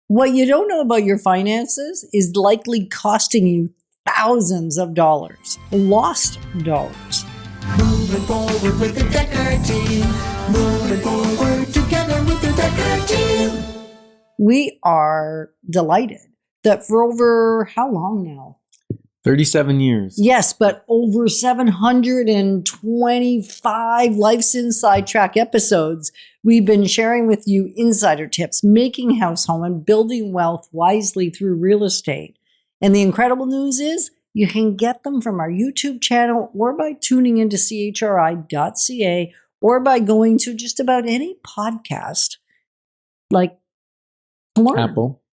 What you don't know about your finances is likely costing you thousands of dollars, lost dollars. Moving forward with the Dekker team. Moving forward together with the Dekker team. We are delighted that for over, how long now? 37 years. Yes, but over 725 Life's Inside Track episodes, we've been sharing with you insider tips, making house home and building wealth wisely through real estate. And the incredible news is you can get them from our YouTube channel or by tuning into chri.ca or by going to just about any podcast like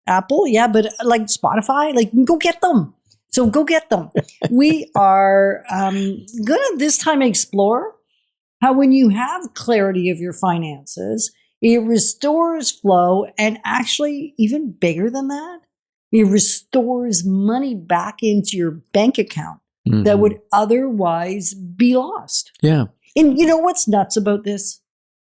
Apple, yeah, but like Spotify, like go get them. So go get them. We are going to this time explore how when you have clarity of your finances, it restores flow, and actually even bigger than that, it restores money back into your bank account that would otherwise be lost. Yeah. And you know what's nuts about this?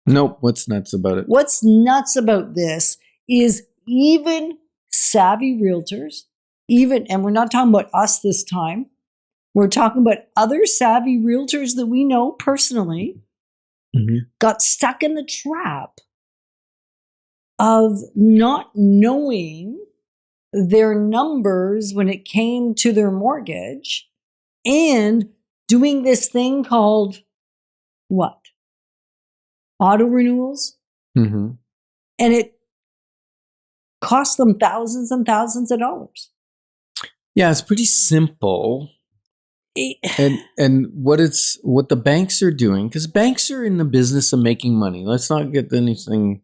Nope. What's nuts about it? What's nuts about this is even savvy realtors, and we're not talking about us this time, we're talking about other savvy realtors that we know personally, got stuck in the trap of not knowing their numbers when it came to their mortgage and doing this thing called what? Auto-Renewals. And it cost them thousands and thousands of dollars. Yeah, it's pretty simple. And what the banks are doing, because banks are in the business of making money. Let's not get anything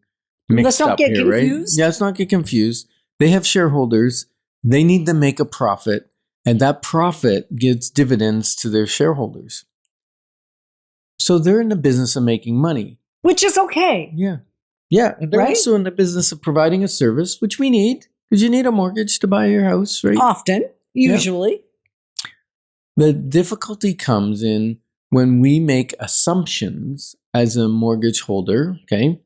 mixed up here, right? Yeah, let's not get confused. They have shareholders. They need to make a profit, and that profit gives dividends to their shareholders. So they're in the business of making money. Which is okay. Yeah. Yeah, and they're also in the business of providing a service, which we need, because you need a mortgage to buy your house, right? Often, usually. Yeah. The difficulty comes in when we make assumptions as a mortgage holder, okay?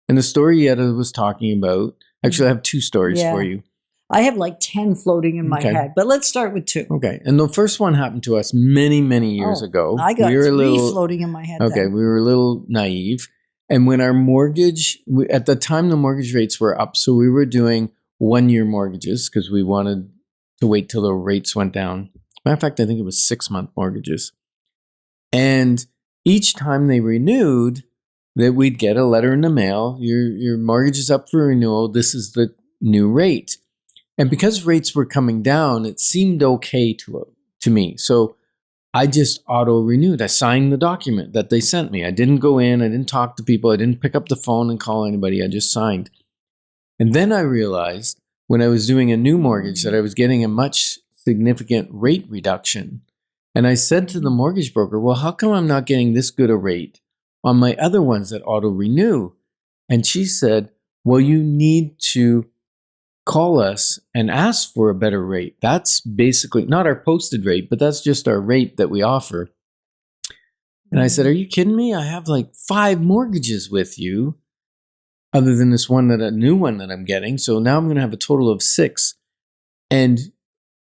And the story Yetta was talking about, actually I have two stories for you. I have like 10 floating in my head, but let's start with two. Okay, and the first one happened to us many, many years ago. I got three floating in my head. Okay, we were a little naive. And when our mortgage, at the time the mortgage rates were up, so we were doing 1-year mortgages because we wanted to wait till the rates went down. Matter of fact, I think it was 6-month mortgages. And each time they renewed, that we'd get a letter in the mail, your mortgage is up for renewal, this is the new rate. And because rates were coming down, it seemed okay to me. So I just auto-renewed. I signed the document that they sent me. I didn't go in, I didn't talk to people, I didn't pick up the phone and call anybody, I just signed. And then I realized when I was doing a new mortgage that I was getting a much significant rate reduction. And I said to the mortgage broker, well, how come I'm not getting this good a rate on my other ones that auto-renew? And she said, well, you need to call us and ask for a better rate. That's basically not our posted rate, but that's just our rate that we offer. And I said, are you kidding me? I have like 5 mortgages with you other than this one, a new one that I'm getting. So now I'm going to have a total of 6. And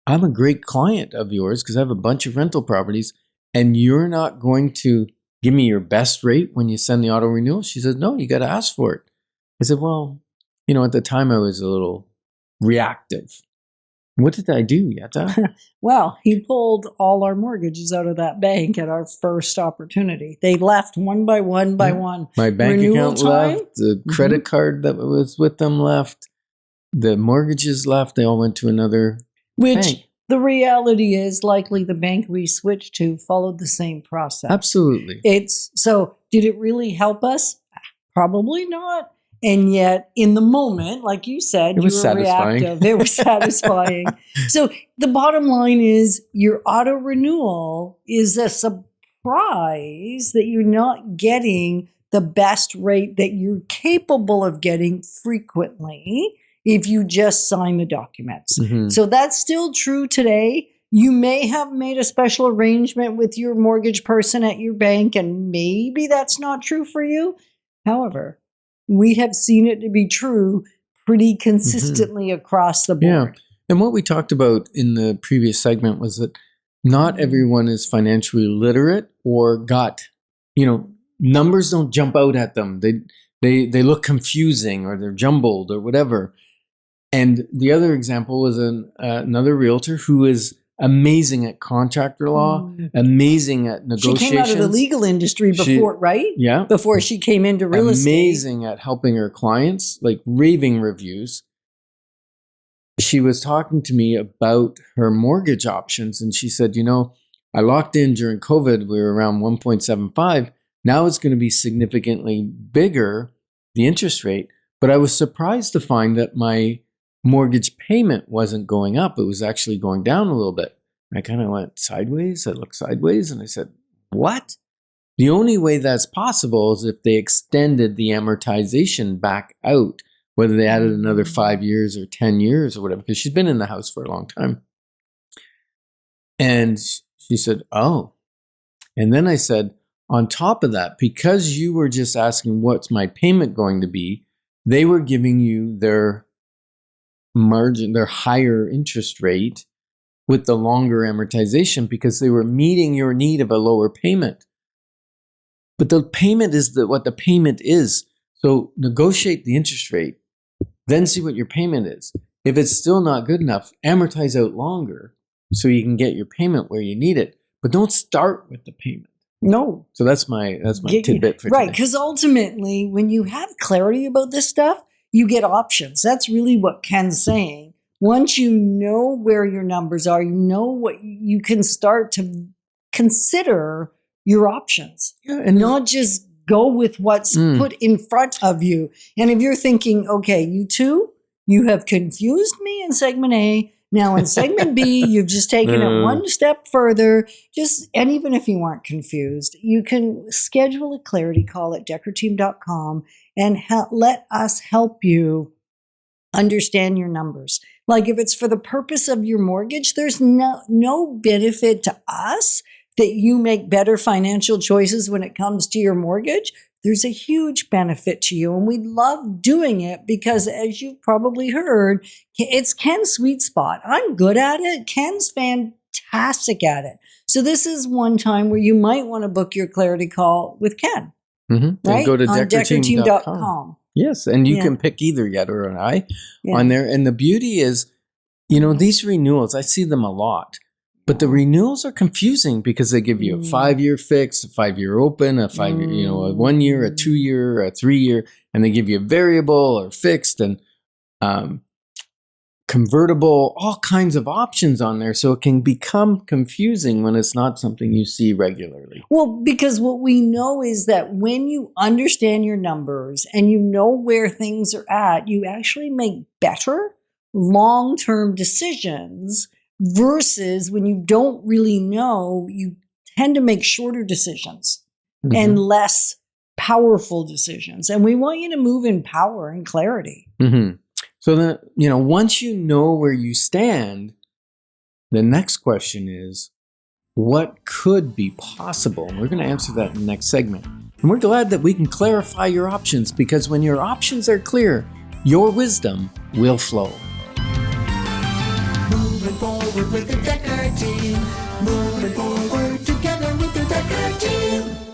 I'm a great client of yours because I have a bunch of rental properties, and you're not going to give me your best rate when you send the auto renewal? She said, no, you got to ask for it. I said, well, at the time I was a little reactive. What did I do, Yetta? Well, he pulled all our mortgages out of that bank at our first opportunity. They left one by one by one. My bank account left. The credit card that was with them left. The mortgages left. They all went to another bank. The reality is likely the bank we switched to followed the same process. Absolutely. So did it really help us? Probably not. And yet in the moment, like you said, you were reactive. It was satisfying. So the bottom line is your auto renewal is a surprise that you're not getting the best rate that you're capable of getting frequently if you just sign the documents. So that's still true today. You may have made a special arrangement with your mortgage person at your bank, and maybe that's not true for you. However, we have seen it to be true pretty consistently across the board. Yeah. And what we talked about in the previous segment was that not everyone is financially literate or numbers don't jump out at them. They look confusing or they're jumbled or whatever. And the other example is another realtor who is amazing at contractor law, amazing at negotiations. She came out of the legal industry before, right? Yeah. Before she came into real estate. Amazing at helping her clients, like raving reviews. She was talking to me about her mortgage options, and she said, I locked in during COVID. We were around 1.75. Now it's going to be significantly bigger, the interest rate. But I was surprised to find that my mortgage payment wasn't going up. It was actually going down a little bit. I kind of went sideways. I looked sideways and I said, what? The only way that's possible is if they extended the amortization back out, whether they added another 5 years or 10 years or whatever, because she's been in the house for a long time. And she said, oh. And then I said, on top of that, because you were just asking what's my payment going to be, they were giving you their margin, their higher interest rate with the longer amortization because they were meeting your need of a lower payment. But the payment is what the payment is. So negotiate the interest rate, then see what your payment is. If it's still not good enough, amortize out longer so you can get your payment where you need it. But don't start with the payment. No. So that's my tidbit for today. Right, because ultimately, when you have clarity about this stuff, you get options. That's really what Ken's saying. Once you know where your numbers are, you know what you can start to consider your options. Yeah, and not just go with what's put in front of you. And if you're thinking, okay, you have confused me in segment A. Now in segment B, you've just taken it one step further. And even if you aren't confused, you can schedule a clarity call at dekkerteam.com and let us help you understand your numbers. Like if it's for the purpose of your mortgage, there's no benefit to us that you make better financial choices when it comes to your mortgage. There's a huge benefit to you. And we love doing it because, as you've probably heard, it's Ken's sweet spot. I'm good at it. Ken's fantastic at it. So this is one time where you might want to book your clarity call with Ken. Mm-hmm. Right? And go to on dekkerteam.com. Yes. And you can pick either Yetta or I on there. And the beauty is, these renewals, I see them a lot. But the renewals are confusing because they give you a 5-year fix, a 5-year open, a 5-year, a 1 year, a 2 year, a 3 year, and they give you a variable or fixed and convertible, all kinds of options on there. So it can become confusing when it's not something you see regularly. Well, because what we know is that when you understand your numbers and you know where things are at, you actually make better long-term decisions. Versus when you don't really know, you tend to make shorter decisions and less powerful decisions. And we want you to move in power and clarity. Mm-hmm. So then, once you know where you stand, the next question is, what could be possible? And we're going to answer that in the next segment. And we're glad that we can clarify your options because when your options are clear, your wisdom will flow. Moving forward with the Dekker team. Moving forward together with the Dekker team.